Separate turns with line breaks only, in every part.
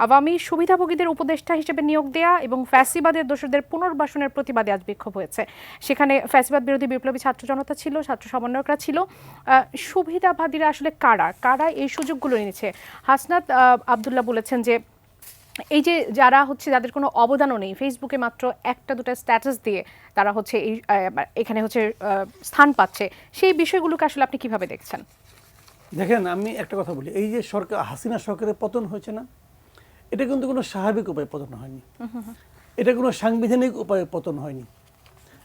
আওয়ামী সুবিধাভোগীদের উপদেষ্টা হিসেবে নিয়োগ দেয়া এবং ফ্যাসিবাদের দোষীদের পুনর্বাসনের প্রতিবাদে আজ বিক্ষোভ হয়েছে। সেখানে ফ্যাসিবাদ বিরোধী বিপ্লবী ছাত্র জনতা ছিল, ছাত্র সমন্বয়করা ছিল। সুবিধাবাদীরা আসলে কারা কারা এই সুযোগগুলো নিয়েছে? হাসনাত আব্দুল্লাহ বলেছেন যে এই যে যারা হচ্ছে যাদের কোনো অবদানও নেই, ফেসবুকে মাত্র একটা দুটো স্ট্যাটাস দিয়ে তারা হচ্ছে এই এখানে হচ্ছে স্থান পাচ্ছে, সেই বিষয়গুলোকে আসলে আপনি কিভাবে দেখছেন?
দেখেন, আমি একটা কথা বলি, এই যে সরকার হাসিনা সরকারের পতন হয়েছে না, এটা কিন্তু কোনো স্বাভাবিক উপায়ে পতন হয়নি, এটা কোনো সাংবিধানিক উপায়ে পতন হয়নি।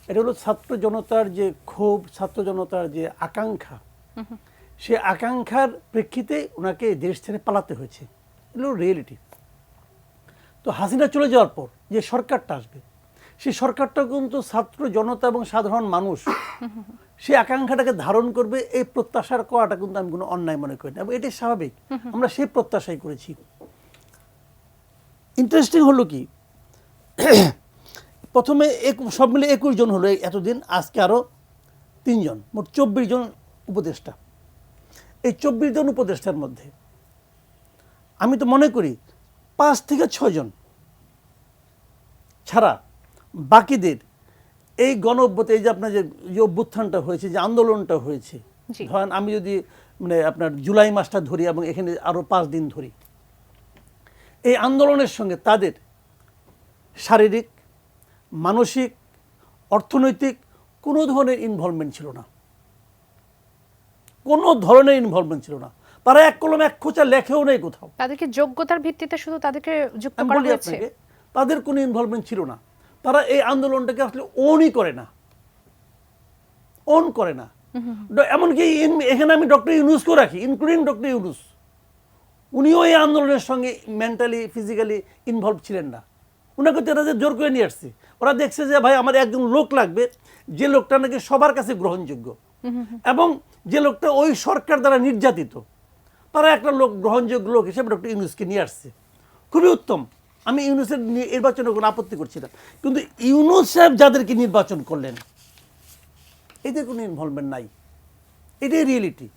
এটা হলো ছাত্র জনতার যে ক্ষোভ, ছাত্র জনতার যে আকাঙ্ক্ষা, সে আকাঙ্ক্ষার প্রেক্ষিতে ওনাকে দেশ ছেড়ে পালাতে হয়েছে। এটা হলো রিয়েলিটি। তো হাসিনা চলে যাওয়ার পর যে সরকারটা আসবে, সেই সরকারটা কিন্তু ছাত্র জনতা এবং সাধারণ মানুষ সেই আকাঙ্ক্ষাটাকে ধারণ করবে, এই প্রত্যাশার করাটা কিন্তু আমি কোনো অন্যায় মনে করি না, এবং এটাই স্বাভাবিক। আমরা সেই প্রত্যাশাই করেছি। ইন্টারেস্টিং হলো কি, প্রথমে সব মিলে 21 জন হলো এতদিন, আজকে আরও 3 জন, মোট 24 জন উপদেষ্টা। এই 24 জন উপদেষ্টার মধ্যে আমি তো মনে করি 5 থেকে 6 জন ছাড়া বাকিদের এই গণ অভ্যুত্থান, এই যে আপনার যে অভ্যুত্থানটা হয়েছে, যে আন্দোলনটা হয়েছে, ধরেন আমি যদি মানে আপনার জুলাই মাসটা ধরি এবং এখানে আরও 5 দিন ধরি, এই আন্দোলনের সঙ্গে তাদের শারীরিক, মানসিক, অর্থনৈতিক কোনো ধরনের ইনভলভমেন্ট ছিল না, কোনো ধরনের ইনভলভমেন্ট ছিল না। তারা এক কলম এক খোঁচা লেখেও নেই কোথাও।
তাদেরকে যোগ্যতার ভিত্তিতে শুধু তাদেরকে যুক্ত করা হয়েছে।
তাদের কোনো ইনভলভমেন্ট ছিল না। তারা এই আন্দোলনটাকে আসলে ওনই করে না, ওন করে না। এমনকি এখানে আমি ডক্টর ইউনূসকেও রাখি, ইনক্লুডিং ডক্টর ইউনূস, উনিও এই আন্দোলনের সঙ্গে মেন্টালি ফিজিক্যালি ইনভলভ ছিলেন না। ওনাকে তারা যে জোর করে নিয়ে আসছে, ওরা দেখছে যে ভাই আমার একজন লোক লাগবে, যে লোকটা নাকি সবার কাছে গ্রহণযোগ্য, এবং যে লোকটা ওই সরকার দ্বারা নির্যাতিত, তারা একটা লোক গ্রহণযোগ্য লোক হিসেবে ডক্টর ইউনূসকে নিয়ে আসছে। খুবই উত্তম, আমি ইউনূসের নির্বাচনে কোনো আপত্তি করছি না, কিন্তু ইউনূস সাহেব যাদেরকে নির্বাচন করলেন এদের কোনো ইনভলভমেন্ট নাই, এটাই রিয়েলিটি।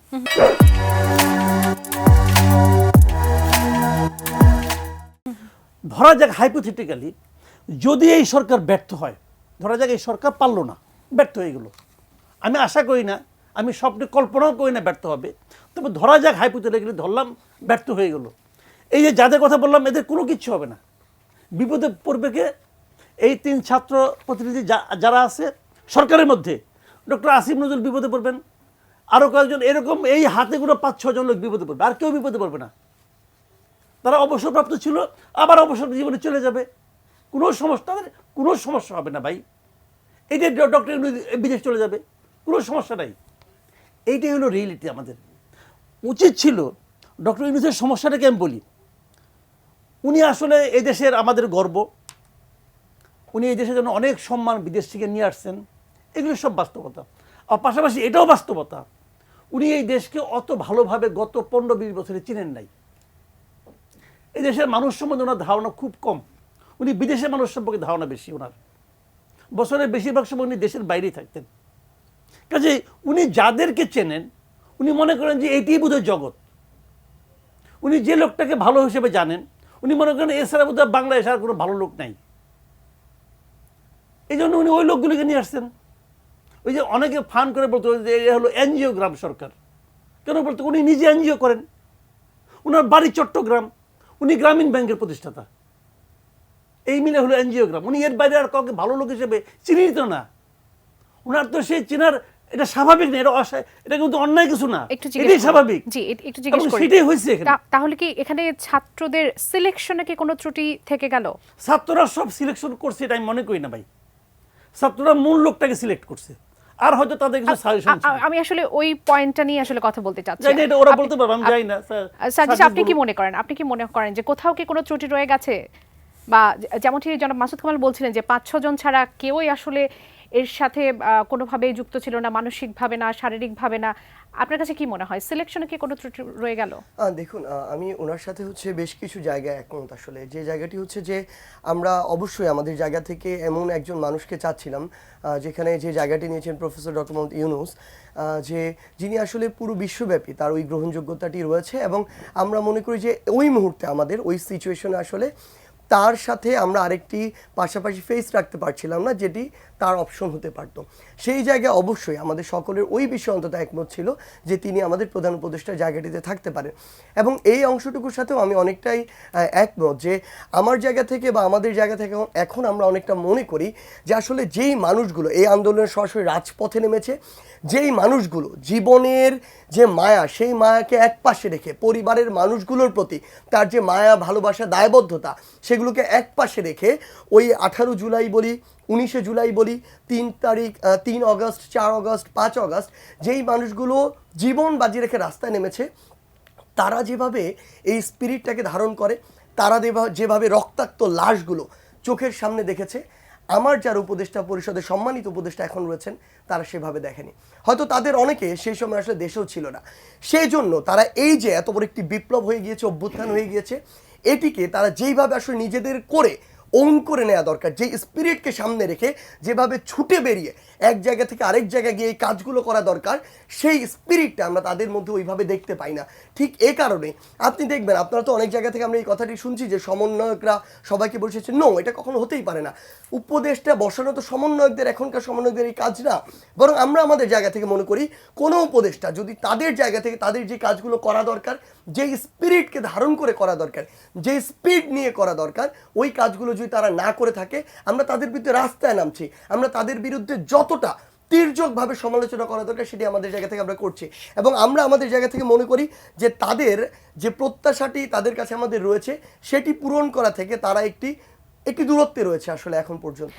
ধরা যাক হাইপোথেটিক্যালি, যদি এই সরকার ব্যর্থ হয়, ধরা যাক এই সরকার পারল না, ব্যর্থ হয়ে গেল, আমি আশা করি না, আমি স্বপ্নে কল্পনাও করি না ব্যর্থ হবে, তবে ধরা যাক হাইপোথেটিক্যালি ধরলাম ব্যর্থ হয়ে গেল, এই যে যাদের কথা বললাম এদের কোনো কিচ্ছু হবে না। বিপদে পড়বে কে? এই 3 ছাত্র প্রতিনিধি যারা আছে সরকারের মধ্যে, ডক্টর আসিফ নজরুল বিপদে পড়বেন, আরও কয়েকজন এরকম এই হাতে গুলো 5-6 জন লোক বিপদে পড়বে, আর কেউ বিপদে পড়বে না। তারা অবসরপ্রাপ্ত ছিল, আবার অবসর জীবনে চলে যাবে, কোনো সমস্যা, তাদের কোনো সমস্যা হবে না ভাই। এইটাই ডক্টর বিদেশ চলে যাবে, কোনো সমস্যা নাই। এইটাই হলো রিয়েলিটি। আমাদের উচিত ছিল, ডক্টর ইউনূসের সমস্যাটাকে আমি বলি, উনি আসলে এই দেশের আমাদের গর্ব, উনি এই দেশের জন্য অনেক সম্মান বিদেশ থেকে নিয়ে আসছেন, এগুলো সব বাস্তবতা। আর পাশাপাশি এটাও বাস্তবতা, উনি এই দেশকে অত ভালোভাবে গত 15-20 বছরে চিনেন নাই। এই দেশের মানুষ সম্বন্ধে ওনার ধারণা খুব কম, উনি বিদেশের মানুষ সম্পর্কে ধারণা বেশি ওনার। বছরের বেশিরভাগ সময় উনি দেশের বাইরেই থাকতেন। কাজে উনি যাদেরকে চেনেন, উনি মনে করেন যে এইটিই বোধহয় জগৎ। উনি যে লোকটাকে ভালো হিসেবে জানেন, উনি মনে করেন এছাড়া বোধহয় বাংলাদেশ আর কোনো ভালো লোক নাই। এই জন্য উনি ওই লোকগুলিকে নিয়ে আসছেন। ওই যে অনেকে ফান করে বলতো যে এ হলো এনজিও গ্রাম সরকার, কেন বলতো? উনি নিজে এনজিও করেন, ওনার বাড়ি চট্টগ্রাম, উনি গ্রামীণ ব্যাংকের প্রতিষ্ঠাতা, এই মিলে হলো এনজিও গ্রাম। উনি এর বাইরে আর কাউকে ভালো লোক হিসেবে চিহ্নিত না। ওনার তো সেই চেনার, এটা স্বাভাবিক না, এটা কিন্তু অন্যায় কিছু না, এটাই স্বাভাবিক।
জি, একটু জিজ্ঞেস করি,
সেটাই হয়েছে এখানে।
তাহলে কি এখানে ছাত্রদের সিলেকশনে কি কোনো ত্রুটি থেকে গেল?
ছাত্ররা সব সিলেকশন করছে এটা আমি মনে করি না ভাই। ছাত্ররা মূল লোকটাকে সিলেক্ট করছে, আর হয়তো তাদের কিছু সাজেশন।
আমি আসলে ওই পয়েন্টটা নিয়ে আসলে কথা বলতে চাচ্ছি।
এটা ওরা বলতে পারবে, আমি জানি না।
সাজিদ, আপনি কি মনে করেন যে কোথাও কি কোনো ত্রুটি রয়ে গেছে? বা যেমনটি জনাব মাসুদ কামাল বলছিলেন যে 5-6 জন ছাড়া কেউই আসলে এর সাথে কোনোভাবেই যুক্ত ছিল না, মানসিকভাবে না, শারীরিকভাবে না। আপনার কাছে কি মনে হয় সিলেকশনে কি কোনো ত্রুটি রয়ে গেল?
দেখুন, আমি ওনার সাথে হচ্ছে বেশ কিছু জায়গায় একমত। আসলে যে জায়গাটি হচ্ছে যে আমরা অবশ্যই আমাদের জায়গা থেকে এমন একজন মানুষকে চাচ্ছিলাম, যেখানে যে জায়গাটি নিয়েছেন প্রফেসর ডক্টর মোহাম্মদ ইউনূস, যে যিনি আসলে পুরো বিশ্বব্যাপী তার ওই গ্রহণযোগ্যতাটি রয়েছে, এবং আমরা মনে করি যে ওই মুহূর্তে আমাদের ওই সিচুয়েশনে আসলে তার সাথে আমরা আরেকটি পাশাপাশি ফেস রাখতে পারছিলাম না, যেটি তার অপশন হতে পারতো। সেই জায়গায় অবশ্যই আমাদের সকলের ওই বিষয়ে অন্তত একমত ছিল যে তিনি আমাদের প্রধান উপদেষ্টার জায়গাটিতে থাকতে পারেন। এবং এই অংশটুকুর সাথেও আমি অনেকটাই একমত যে আমার জায়গা থেকে বা আমাদের জায়গা থেকে এখন আমরা অনেকটা মনে করি যে আসলে যেই মানুষগুলো এই আন্দোলনের সরাসরি রাজপথে নেমেছে, যেই মানুষগুলো জীবনের যে মায়া, সেই মায়াকে একপাশে রেখে পরিবারের মানুষগুলোর প্রতি তার যে মায়া, ভালোবাসা, দায়বদ্ধতা, সেগুলোকে একপাশে রেখে ওই 18 জুলাই বলি, 19শে জুলাই বলি, 3 তারিখ, 3 অগস্ট, 4 অগস্ট, 5 অগস্ট, যেই মানুষগুলো জীবন বাজি রেখে রাস্তায় নেমেছে, তারা যেভাবে এই স্পিরিটটাকে ধারণ করে, তারা যেভাবে রক্তাক্ত লাশগুলো চোখের সামনে দেখেছে, আমার যারা উপদেষ্টা পরিষদের সম্মানিত উপদেষ্টা এখন রয়েছেন তারা সেভাবে দেখেনি। হয়তো তাদের অনেকে সেই সময় আসলে দেশেও ছিল না, সেই জন্য তারা এই যে এত বড় একটি বিপ্লব হয়ে গিয়েছে, অভ্যুত্থান হয়ে গিয়েছে, এটিকে তারা যেইভাবে আসলে নিজেদের করে ওন করে নেওয়া দরকার, যে স্পিরিটকে সামনে রেখে যেভাবে ছুটে বেরিয়ে এক জায়গা থেকে আরেক জায়গায় গিয়ে এই কাজগুলো করা দরকার, সেই স্পিরিটটা আমরা তাদের মধ্যে ওইভাবে দেখতে পাই না। ঠিক এ কারণে আপনি দেখবেন, আপনারা তো অনেক জায়গা থেকে আমরা এই কথাটি শুনছি যে সমন্বয়করা সবাইকে বসেছে। নো, এটা কখনো হতেই পারে না। উপদেশটা বসানো তো সমন্বয়কদের, এখনকার সমন্বয়কদের এই কাজ না। বরং আমরা আমাদের জায়গা থেকে মনে করি কোনো উপদেশটা যদি তাদের জায়গা থেকে তাদের যে কাজগুলো করা দরকার, যেই স্পিরিটকে ধারণ করে করা দরকার, যে স্পিড নিয়ে করা দরকার, ওই কাজগুলো যদি তারা না করে থাকে, আমরা তাদের বিরুদ্ধে রাস্তায় নামছি। আমরা তাদের বিরুদ্ধে যতটা তির্যকভাবে সমালোচনা করা দরকার সেটি আমাদের জায়গা থেকে আমরা করছি। এবং আমরা আমাদের জায়গা থেকে মনে করি যে তাদের যে প্রত্যাশাটি তাদের কাছে আমাদের রয়েছে, সেটি পূরণ করা থেকে তারা একটি দূরত্বে রয়েছে আসলে এখন পর্যন্ত।